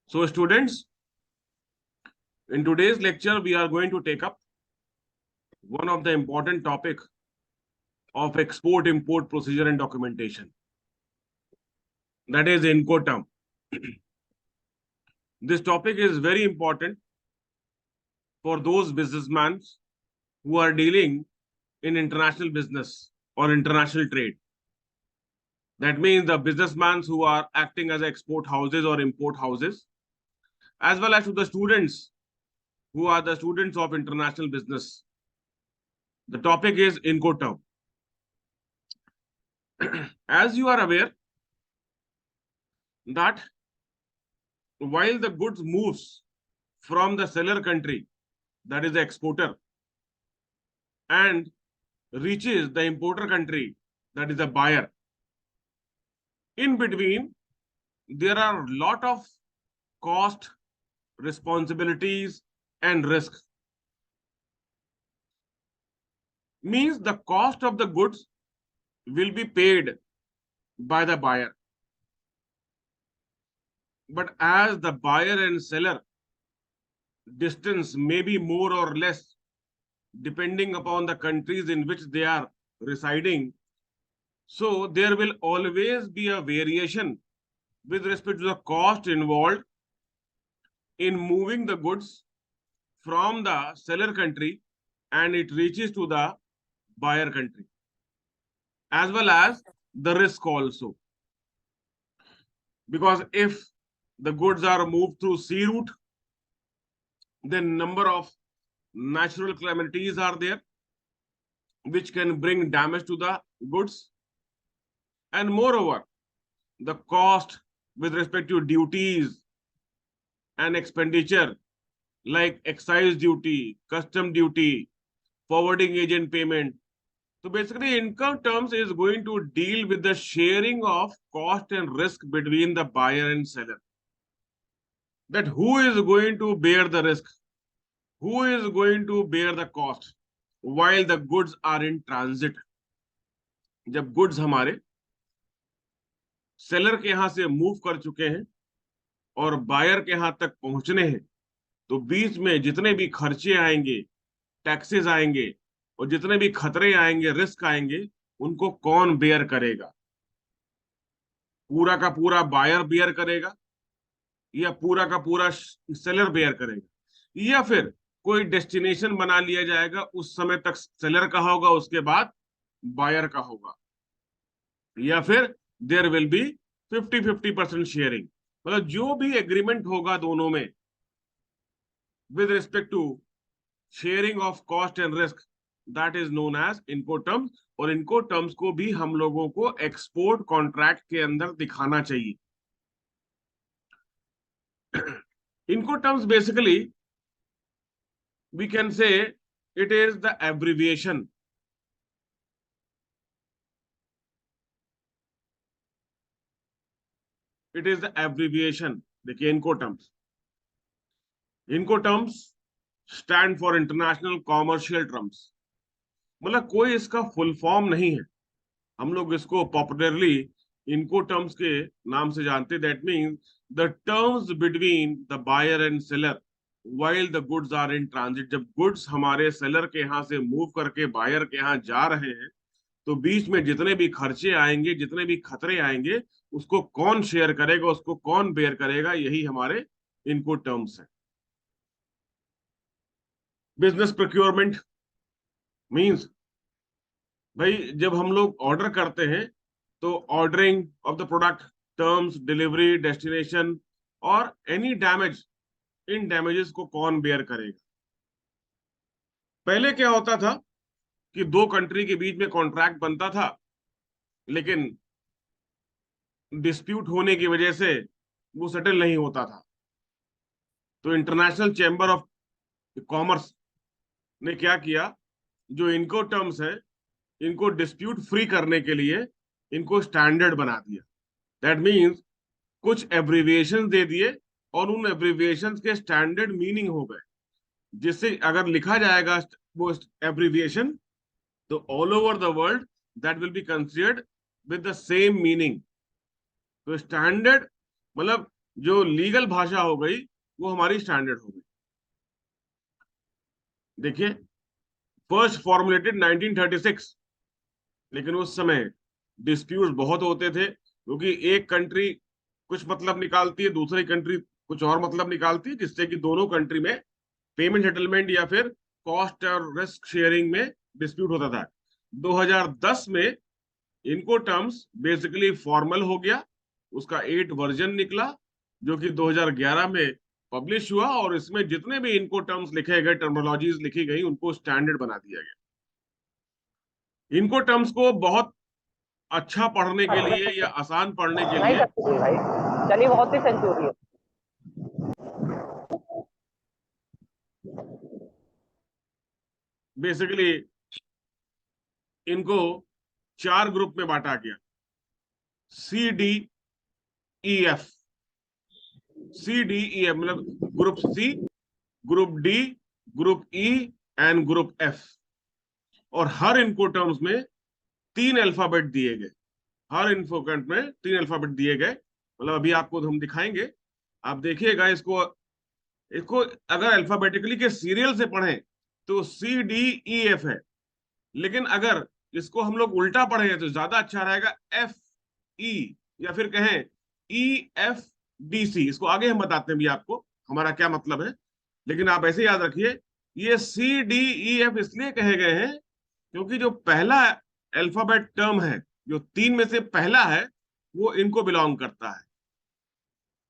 So students, in today's lecture, we are going to take up one of the important topic of export-import procedure and documentation. That is Incoterm. This topic is very important for those businessmen who are dealing in international business or international trade. That means the businessmen who are acting as export houses or import houses, as well as to the students who are the students of international business. The topic is Incoterm. As you are aware that while the goods moves from the seller country, that is the exporter, and reaches the importer country, that is the buyer, in between there are a lot of cost, responsibilities and risk. Means the cost of the goods will be paid by the buyer, but as the buyer and seller distance may be more or less depending upon the countries in which they are residing, so there will always be a variation with respect to the cost involved in moving the goods from the seller country and it reaches to the buyer country, as well as the risk also. Because if the goods are moved through sea route, then number of natural calamities are there which can bring damage to the goods, and moreover the cost with respect to duties and expenditure like excise duty, custom duty, forwarding agent payment. So basically Incoterms is going to deal with the sharing of cost and risk between the buyer and seller. That who is going to bear the risk, who is going to bear the cost while the goods are in transit. जब goods हमारे seller के यहां से move कर चुके हैं और buyer के यहां तक पहुंचने हैं, तो बीच में जितने भी खर्चे आएंगे, टैक्सेस आएंगे और जितने भी खतरे आएंगे, रिस्क आएंगे, उनको कौन बेयर करेगा? पूरा का पूरा बायर बेयर करेगा या पूरा का पूरा सेलर बेयर करेगा, या फिर कोई डेस्टिनेशन बना लिया जाएगा, उस समय तक सेलर का होगा, उसके बाद बायर का होगा, या फिर देयर विल बी 50-50% शेयरिंग। मतलब जो भी एग्रीमेंट होगा दोनों में with respect to sharing of cost and risk, that is known as Incoterms। और Incoterms को भी हम लोगों को एक्सपोर्ट कॉन्ट्रैक्ट के अंदर दिखाना चाहिए। Incoterms basically we can say it is the abbreviation देखिए Incoterms stand for international commercial terms. मतलब कोई इसका फुल फॉर्म नहीं है, हम लोग इसको पॉपुलरली Incoterms के नाम से जानते। That means the terms between the buyer and seller while the goods are in transit। जब गुड्स हमारे सेलर के यहाँ से मूव करके बायर के यहाँ जा रहे हैं, तो बीच में जितने भी खर्चे आएंगे, जितने भी खतरे आएंगे, उसको कौन शेयर करेगा, उसको कौन बेयर करेगा, यही हमारे Incoterms है। बिजनेस प्रोक्योरमेंट मीन्स भाई जब हम लोग ऑर्डर करते हैं तो ordering of the product, terms, delivery, destination और एनी डैमेज, इन डैमेजेस को कौन बेयर करेगा? पहले क्या होता था कि दो कंट्री के बीच में कॉन्ट्रैक्ट बनता था, लेकिन डिस्प्यूट होने की वजह से वो सेटल नहीं होता था। तो इंटरनेशनल चैम्बर ऑफ कॉमर्स ने क्या किया, जो Incoterms है, इनको डिस्प्यूट फ्री करने के लिए इनको स्टैंडर्ड बना दिया। दैट मीन्स कुछ एब्रिविएशन दे दिए और उन एब्रिविएशन के स्टैंडर्ड मीनिंग हो गए, जिससे अगर लिखा जाएगा वो एब्रिविएशन, तो all over the world that will be considered with the same meaning. तो स्टैंडर्ड मतलब जो लीगल भाषा हो गई वो हमारी स्टैंडर्ड हो गई। देखिए, फर्स्ट फॉर्मुलेटेड 1936, लेकिन उस समय डिस्प्यूट बहुत होते थे, क्योंकि एक कंट्री कुछ मतलब निकालती है, दूसरी कंट्री कुछ और मतलब निकालती है, जिससे कि दोनों कंट्री में पेमेंट सेटलमेंट या फिर कॉस्ट और रिस्क शेयरिंग में डिस्प्यूट होता था। 2010 में इनको टर्म्स बेसिकली फॉर्मल हो गया, उसका 8 वर्जन निकला, जो कि 2011 में पब्लिश हुआ, और इसमें जितने भी इनको टर्म्स लिखे गए, टर्मिनोलॉजीज लिखी गई, उनको स्टैंडर्ड बना दिया गया। इनको टर्म्स को बहुत अच्छा पढ़ने के लिए या आसान पढ़ने के नहीं लिए सकती भाई, चलिए बहुत ही सेंचुरी है। बेसिकली इनको 4 ग्रुप में बांटा गया, CDEF। CDEF मतलब group C, group D, group E and group F. और हर इनको टर्म्स में 3 अल्फाबेट दिए गए, हर इन्फोकैंट में 3 अल्फाबेट दिए गए। मतलब अभी आपको हम दिखाएंगे, आप देखिएगा इसको। इसको अगर अल्फाबेटिकली के सीरियल से पढ़ें तो CDEF है, लेकिन अगर इसको हम लोग उल्टा पढ़ें तो ज्यादा अच्छा रहेगा, FE, या फिर कहें EFDC। इसको आगे हम बताते हैं भी आपको हमारा क्या मतलब है, लेकिन आप ऐसे याद रखिए, ये CDEF इसलिए कहे गए हैं क्योंकि जो पहला अल्फाबेट टर्म है, जो 3 में से पहला है, वो इनको बिलोंग करता है।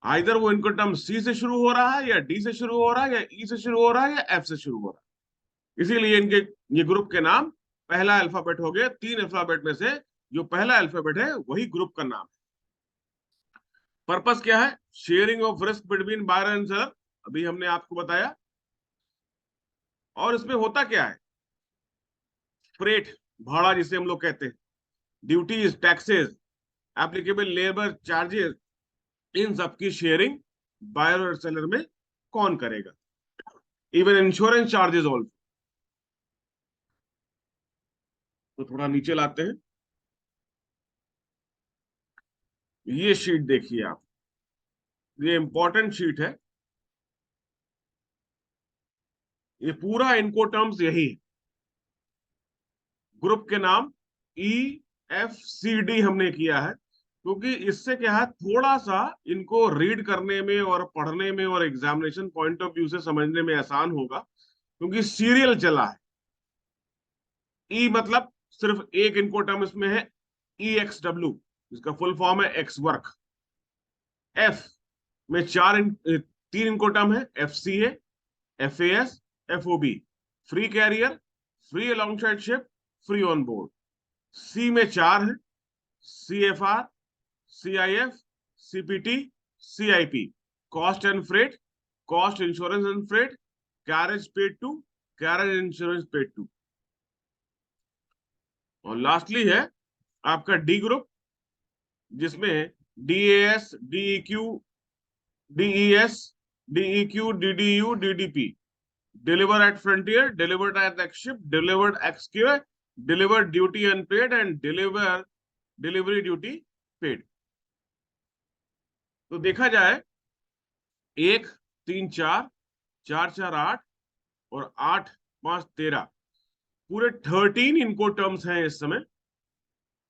आइदर वो इनको टर्म सी से शुरू हो रहा है, या डी से शुरू हो रहा है, या ई से शुरू हो रहा है, या एफ से शुरू हो रहा है। इसीलिए इनके ये ग्रुप के नाम पहला अल्फाबेट हो गया। 3 अल्फाबेट में से जो पहला अल्फाबेट है वही ग्रुप का नाम है। पर्पस क्या है? Sharing of risk between buyer and seller, अभी हमने आपको बताया। और इसमें होता क्या है? फ्रेट, भाड़ा जिसे हम लोग कहते हैं, duties, taxes, applicable labour charges, इन सबकी शेयरिंग बायर और सेलर में कौन करेगा? Even insurance charges also. तो थोड़ा नीचे लाते हैं, ये शीट देखिए आप, ये इंपॉर्टेंट शीट है। ये पूरा इनको टर्म्स यही है, ग्रुप के नाम EFCD हमने किया है, क्योंकि इससे क्या है, थोड़ा सा इनको रीड करने में और पढ़ने में और एग्जामिनेशन पॉइंट ऑफ व्यू से समझने में आसान होगा, क्योंकि सीरियल चला है। ई मतलब सिर्फ एक इनको टर्म इसमें है, EXW, इसका फुल फॉर्म है एक्स वर्क। एफ में 3 इनको टर्म है, FCA, FAS, FOB, free carrier, free alongside ship, free on board. C में 4 है, CFR, CIF, CPT, CIP, cost and freight, cost insurance and freight, carriage paid to, carriage insurance paid to. और lastly है आपका D group, जिसमें DAS, DEQ, DES, DEQ, DDU, DDP, deliver at frontier, delivered at ship, delivered XQ, delivered duty unpaid, and delivery duty paid। तो देखा जाए, 1 3 4, 4 4 8, और 8 5 13, पूरे 13 इनको टर्म्स हैं इस समय।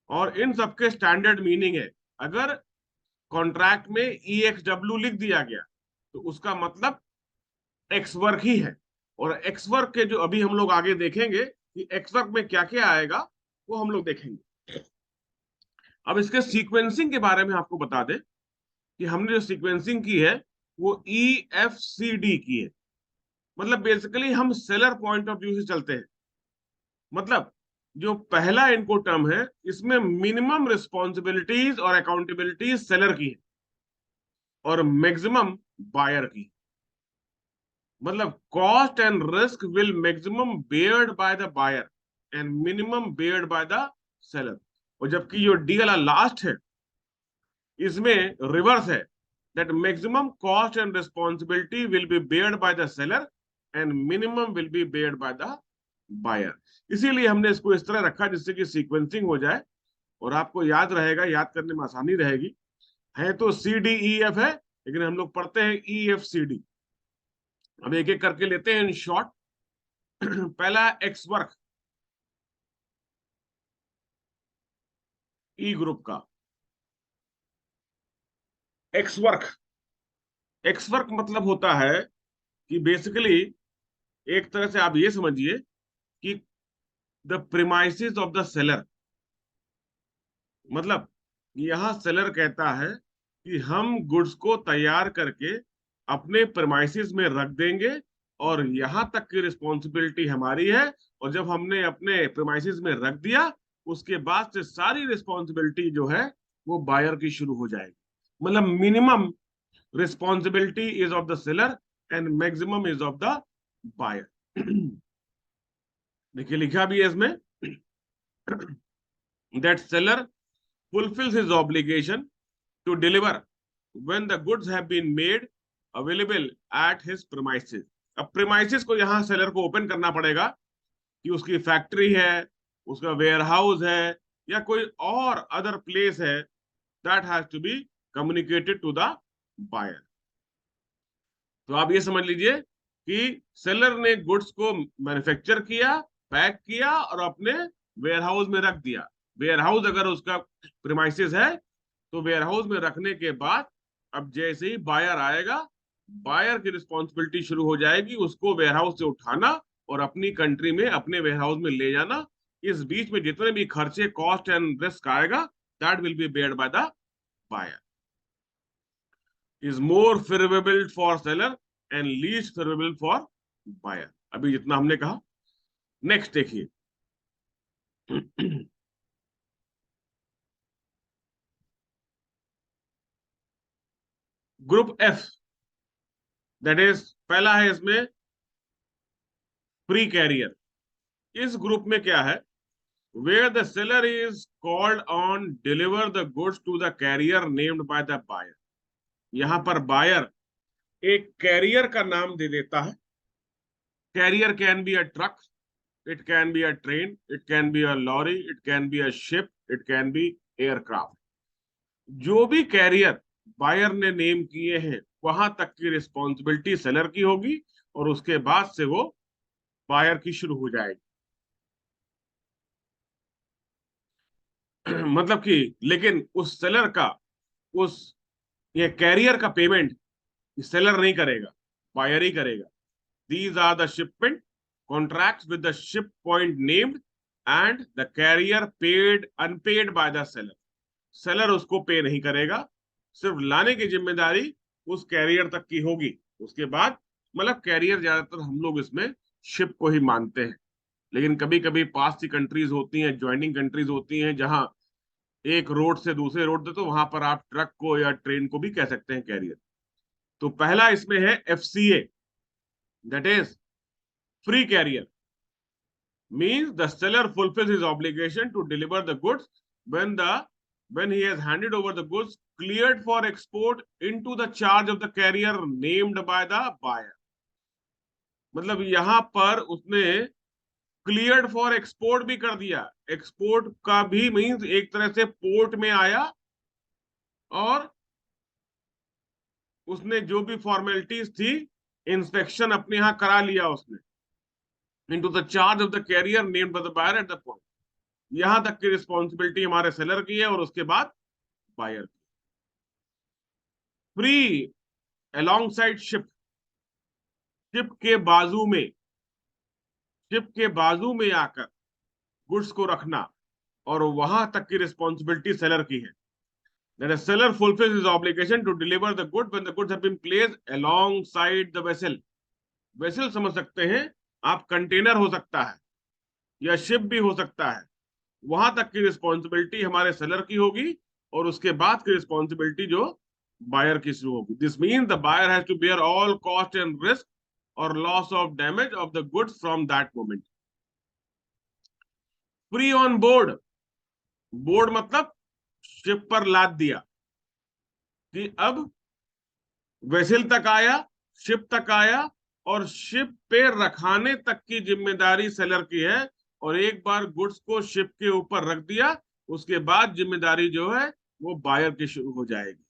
और इन सबके स्टैंडर्ड मीनिंग है। अगर कॉन्ट्रैक्ट में EXW लिख दिया गया तो उसका मतलब एक्स वर्क ही है। और एक्स वर्क के जो अभी हम लोग आगे देखेंगे कि एक्स वर्क में क्या क्या आएगा, वो हम लोग देखेंगे। अब इसके सीक्वेंसिंग के बारे में आपको बता दें कि हमने जो सीक्वेंसिंग की है वो EFCD की है। मतलब बेसिकली हम सेलर पॉइंट ऑफ व्यू से चलते हैं। मतलब जो पहला इनको टर्म है, इसमें मिनिमम रिस्पॉन्सिबिलिटीज और अकाउंटेबिलिटीज सेलर की है, और मैक्सिमम बायर की। मतलब cost and risk will maximum beared by the buyer and minimum beared by the seller. और जबकि जो डी वाला लास्ट है, इसमें रिवर्स है, that maximum cost and responsibility will be beared by the seller and minimum will be beared by the buyer. इसीलिए हमने इसको इस तरह रखा जिससे कि सीक्वेंसिंग हो जाए और आपको याद रहेगा, याद करने में आसानी रहेगी। है तो CDEF है, लेकिन हम लोग पढ़ते हैं EFCD। अब एक एक करके लेते हैं इन शॉर्ट। पहला एक्स वर्क, ई ग्रुप का एक्स वर्क। एक्स वर्क मतलब होता है कि बेसिकली एक तरह से आप ये समझिए कि the premises of the seller. मतलब यहां सेलर कहता है कि हम गुड्स को तैयार करके अपने प्रिमाइसेस में रख देंगे और यहां तक की रिस्पॉन्सिबिलिटी हमारी है, और जब हमने अपने प्रिमाइसेस में रख दिया उसके बाद से सारी रिस्पॉन्सिबिलिटी जो है वो बायर की शुरू हो जाएगी। मतलब minimum responsibility is of the seller and maximum is of the buyer. देखिए लिखा भी है इसमें, that seller fulfills his obligation to deliver when the goods have been made available at his premises। अब premises को यहाँ सेलर को open करना पड़ेगा कि उसकी फैक्ट्री है, उसका वेयर हाउस है, या कोई और अदर प्लेस है, that has to be communicated to the buyer. तो आप ये समझ लीजिए कि सेलर ने गुड्स को मैन्युफैक्चर किया, पैक किया और अपने वेयर हाउस में रख दिया। वेयर हाउस अगर उसका प्रीमाइसेस है तो वेयर हाउस में रखने के बाद अब जैसे ही बायर आएगा, बायर की रिस्पॉन्सिबिलिटी शुरू हो जाएगी उसको वेयर हाउस से उठाना और अपनी कंट्री में अपने वेयर हाउस में ले जाना। इस बीच में जितने भी खर्चे, कॉस्ट एंड रिस्क आएगा, that will be beared by the buyer. Is more favourable for seller and least favourable for buyer. अभी जितना हमने कहा। नेक्स्ट देखिए, ग्रुप एफ, दैट इज पहला है इसमें प्री कैरियर। इस ग्रुप में क्या है, where the seller is called on deliver the goods to the carrier named by the buyer. यहां पर बायर एक कैरियर का नाम दे देता है। Carrier can be a truck, it can be a train, it can be a lorry, it can be a ship, it can be aircraft। जो भी कैरियर बायर ने नेम किए हैं वहां तक की रिस्पॉन्सिबिलिटी सेलर की होगी और उसके बाद से वो बायर की शुरू हो जाएगी। मतलब कि लेकिन उस सेलर का, उस ये कैरियर का पेमेंट सेलर नहीं करेगा, बायर ही करेगा। These are the shipment contracts with the ship point named and the carrier paid unpaid by the seller। Seller उसको पे नहीं करेगा, सिर्फ लाने की जिम्मेदारी उस कैरियर तक की होगी। उसके बाद मतलब कैरियर ज्यादातर हम लोग इसमें शिप को ही मानते हैं, लेकिन कभी कभी पास की कंट्रीज होती हैं, ज्वाइनिंग कंट्रीज होती हैं, जहां एक रोड से दूसरे रोड पे, तो वहां पर आप ट्रक को या ट्रेन को भी कह सकते हैं कैरियर। तो पहला इसमें है FCA, that is free carrier, means the seller fulfills his obligation to deliver the goods when he has handed over the goods cleared for export into the charge of the carrier named by the buyer। मतलब यहां पर उसने cleared for export भी कर दिया। Export का भी means एक तरह से पोर्ट में आया और उसने जो भी फॉर्मेलिटीज थी, इंस्पेक्शन अपने यहां करा लिया उसने, into the charge of the carrier named by the buyer at the point। यहां तक की रिस्पॉन्सिबिलिटी हमारे सेलर की है और उसके बाद बायर की। Free along side ship, ship के बाजू में, शिप के बाजू में आकर गुड्स को रखना और वहां तक की रिस्पॉन्सिबिलिटी सेलर की है। That a seller fulfills his obligation to deliver the goods when the goods have been placed alongside the vessel। Vessel समझ सकते हैं आप, कंटेनर हो सकता है या शिप भी हो सकता है, वहां तक की रिस्पॉन्सिबिलिटी हमारे सेलर की होगी और उसके बाद की रिस्पॉन्सिबिलिटी जो बायर की शुरू होगी। This mean the buyer has to bear all cost and risk और loss of damage of the goods from that moment. Free on board, board मतलब शिप पर लाद दिया कि अब वेसल तक आया, शिप तक आया और शिप पे रखाने तक की जिम्मेदारी सेलर की है, और एक बार गुड्स को शिप के ऊपर रख दिया उसके बाद जिम्मेदारी जो है वो बायर की शुरू हो जाएगी।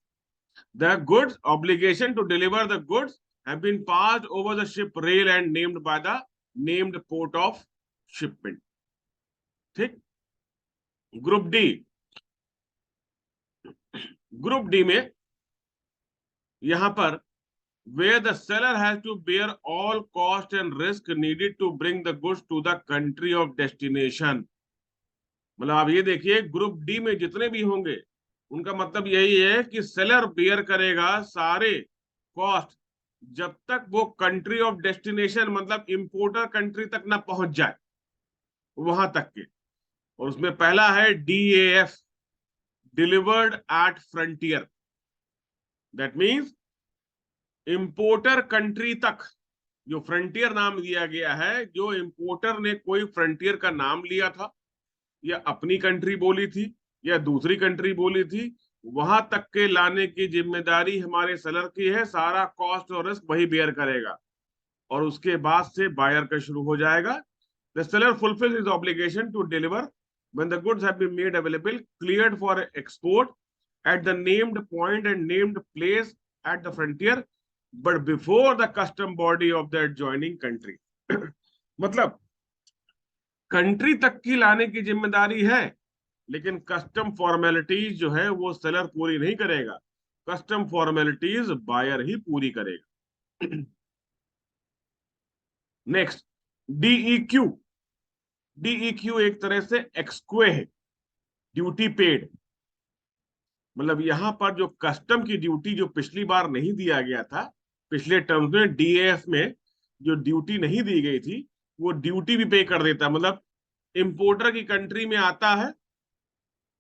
The goods obligation to deliver the goods have been passed over the ship rail and named by the named port of shipment. ठीक। ग्रुप डी, ग्रुप डी में यहां पर where the seller has to bear all cost and risk needed to bring the goods to the country of destination। मतलब आप ये देखिए group D में जितने भी होंगे उनका मतलब यही है कि सेलर बेयर करेगा सारे कॉस्ट जब तक वो कंट्री ऑफ डेस्टिनेशन मतलब इंपोर्टर कंट्री तक ना पहुंच जाए, वहां तक के। और उसमें पहला है DAF, delivered eight frontier. That means importer country तक जो फ्रंटियर नाम दिया गया है, जो इंपोर्टर ने कोई फ्रंटियर का नाम लिया था या अपनी कंट्री बोली थी या दूसरी कंट्री बोली थी, वहां तक के लाने की जिम्मेदारी हमारे सेलर की है। सारा कॉस्ट और रिस्क वही बेयर करेगा और उसके बाद से बायर का शुरू हो जाएगा। The seller fulfills his obligation to deliver when the goods have been made available, cleared for export at the named point and named place at the frontier, but before the custom body of the adjoining country। मतलब country तक की लाने की जिम्मेदारी है, लेकिन custom formalities जो है वो सेलर पूरी नहीं करेगा, कस्टम फॉर्मेलिटीज बायर ही पूरी करेगा। Next, DEQ। DEQ एक तरह से एक्सक्वे है, ड्यूटी पेड। मतलब यहां पर जो कस्टम की ड्यूटी जो पिछली बार नहीं दिया गया था, पिछले टर्म्स में DAF में जो ड्यूटी नहीं दी गई थी, वो ड्यूटी भी पे कर देता है। मतलब इंपोर्टर की कंट्री में आता है,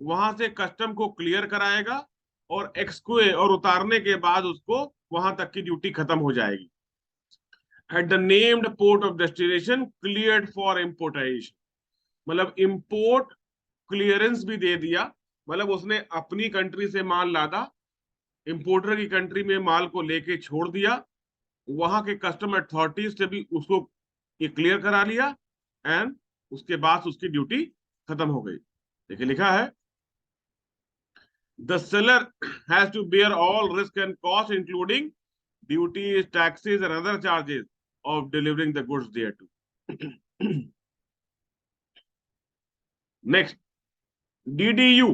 वहां से कस्टम को क्लियर कराएगा और एक्सक्वे और उतारने के बाद उसको वहां तक की ड्यूटी खत्म हो जाएगी। At the named port of destination cleared for importation. मतलब इंपोर्ट क्लियरेंस भी दे दिया, मतलब उसने अपनी कंट्री से माल लादा, इंपोर्टर की कंट्री में माल को लेके छोड़ दिया, वहां के कस्टम अथॉरिटीज से भी उसको ये क्लियर करा लिया एंड उसके बाद उसकी ड्यूटी खत्म हो गई। देखिए लिखा है the seller has to bear all risk and costs including duties, taxes and other charges of delivering the goods thereto। Next, DDU,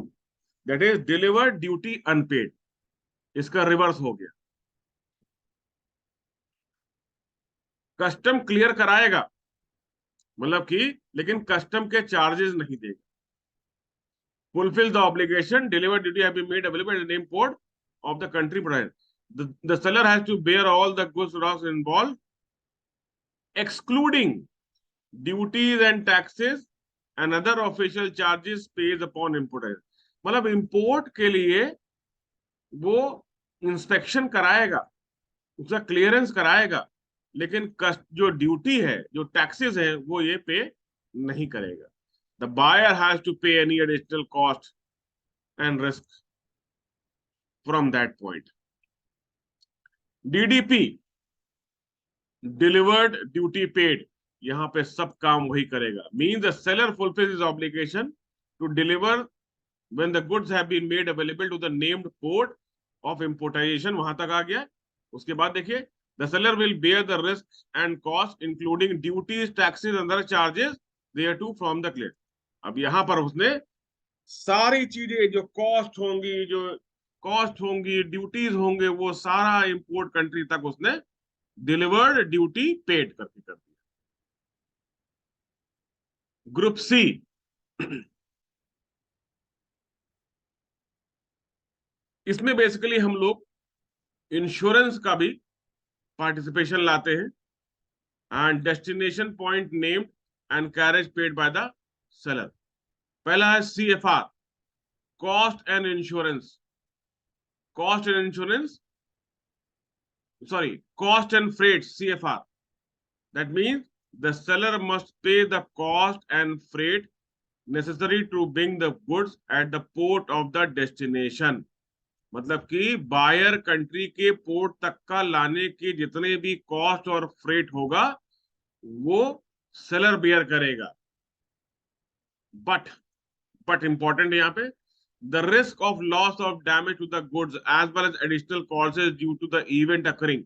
that is delivered duty unpaid। इसका रिवर्स हो गया, कस्टम क्लियर कराएगा मतलब कि, लेकिन कस्टम के charges नहीं देगा। fulfill the obligation, deliver duty have been made available at the name port of the country provided। The seller has to bear all the goods costs involved, excluding duties and taxes and other official charges paid upon importer। मतलब import के लिए वो inspection कराएगा, उसका clearance कराएगा, लेकिन जो duty है, जो टैक्सेस है, वो ये पे नहीं करेगा। The buyer has to pay any additional cost and risk from that point। DDP, delivered duty paid, यहां पे सब काम वही करेगा। Means the seller fulfills his obligation to deliver when the goods have been made available to the named port of importation। वहां तक आ गया। उसके बाद देखिए the seller will bear the risks and costs including duties, taxes and other charges thereto from the cleared। अब यहां पर उसने सारी चीजें जो कॉस्ट होंगी, ड्यूटीज होंगे, वो सारा इंपोर्ट कंट्री तक उसने डिलीवर्ड ड्यूटी पेड करके कर दिया। ग्रुप सी, इसमें बेसिकली हम लोग इंश्योरेंस का भी पार्टिसिपेशन लाते हैं। And destination point named and carriage paid by the seller. पहला है CFR, cost and insurance. Cost and insurance, sorry, cost and freight, CFR। That means the seller must pay the cost and freight necessary to bring the goods at the port of the destination। मतलब कि buyer country के port तक का लाने के जितने भी cost और फ्रेट होगा वो सेलर बेयर करेगा। बट इंपॉर्टेंट है यहाँ पे, the risk of loss of damage to the goods as well as additional causes due to the event occurring,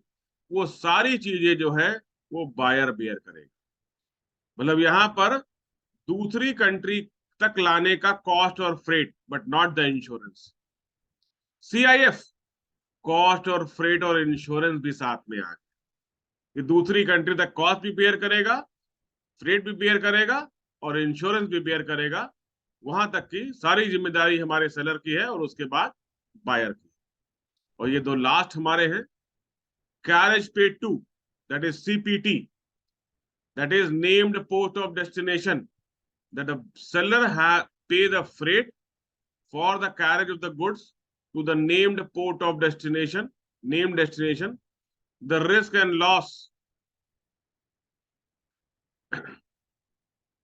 वो सारी चीजें जो है वो बायर बेयर करेगा। मतलब यहां पर दूसरी कंट्री तक लाने का कॉस्ट और freight, but not the insurance. CIF, cost और फ्रेट और इंश्योरेंस भी साथ में आ गए कि दूसरी कंट्री तक कॉस्ट भी बेयर करेगा, फ्रेट भी बेयर करेगा और इंश्योरेंस भी बेयर करेगा। वहां तक की सारी जिम्मेदारी हमारे सेलर की है और उसके बाद बायर की। और ये दो लास्ट हमारे हैं, carriage paid to, that is CPT, that is named port of destination, that the seller pay the freight for the carriage of the goods to the named port of destination, named destination, the risk and loss,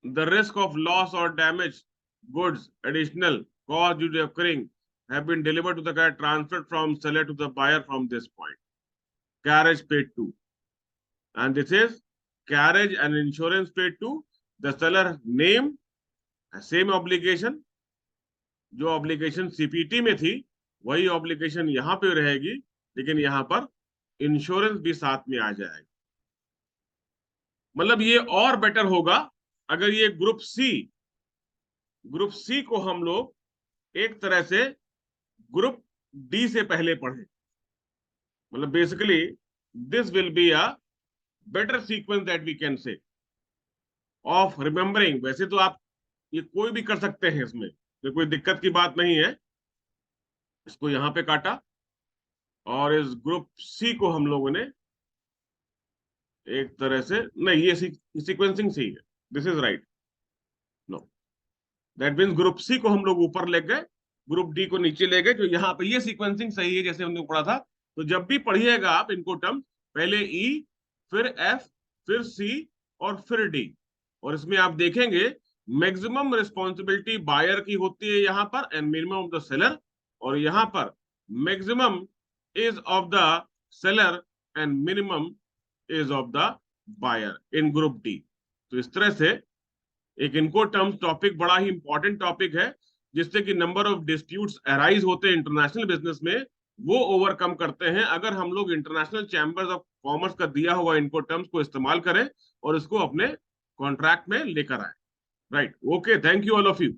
the risk of loss or damage goods additional cost due to occurring have been delivered to the carrier, transferred from seller to the buyer from this point. Carriage paid to, and this is carriage and insurance paid to the seller name, same obligation, जो obligation CPT में थी वही obligation यहां पे रहेगी, लेकिन यहां पर इंश्योरेंस भी साथ में आ जाएगा। मतलब ये और बेटर होगा अगर ये ग्रुप सी को हम लोग एक तरह से ग्रुप डी से पहले पढ़ें। मतलब basically this will be a better sequence that we can say of remembering. वैसे तो आप ये कोई भी कर सकते हैं, इसमें तो कोई दिक्कत की बात नहीं है। इसको यहां पे काटा और इस ग्रुप सी को हम लोगों ने एक तरह से, नहीं ये सीक्वेंसिंग सी है, this is right, no, that means group C को हम लोग ऊपर ले गए, ग्रुप डी को नीचे ले गए। जो यहाँ पे ये सीक्वेंसिंग सही है जैसे हमने पढ़ा था। तो जब भी पढ़िएगा आप इनको टर्म, पहले ई, फिर एफ, फिर सी और फिर डी। और इसमें आप देखेंगे मैक्सिमम रिस्पॉन्सिबिलिटी बायर की होती है यहाँ पर and minimum of the seller, और यहाँ पर maximum is of the seller and minimum is of the buyer in group D. तो इस तरह से एक इनको टर्म्स टॉपिक बड़ा ही इंपॉर्टेंट टॉपिक है, जिससे कि नंबर ऑफ डिस्प्यूट्स अराइज होते हैं इंटरनेशनल बिजनेस में, वो ओवरकम करते हैं अगर हम लोग इंटरनेशनल चैम्बर्स ऑफ कॉमर्स का दिया हुआ इनको टर्म्स को इस्तेमाल करें और इसको अपने कॉन्ट्रैक्ट में लेकर आए। Right, okay, thank you all of you.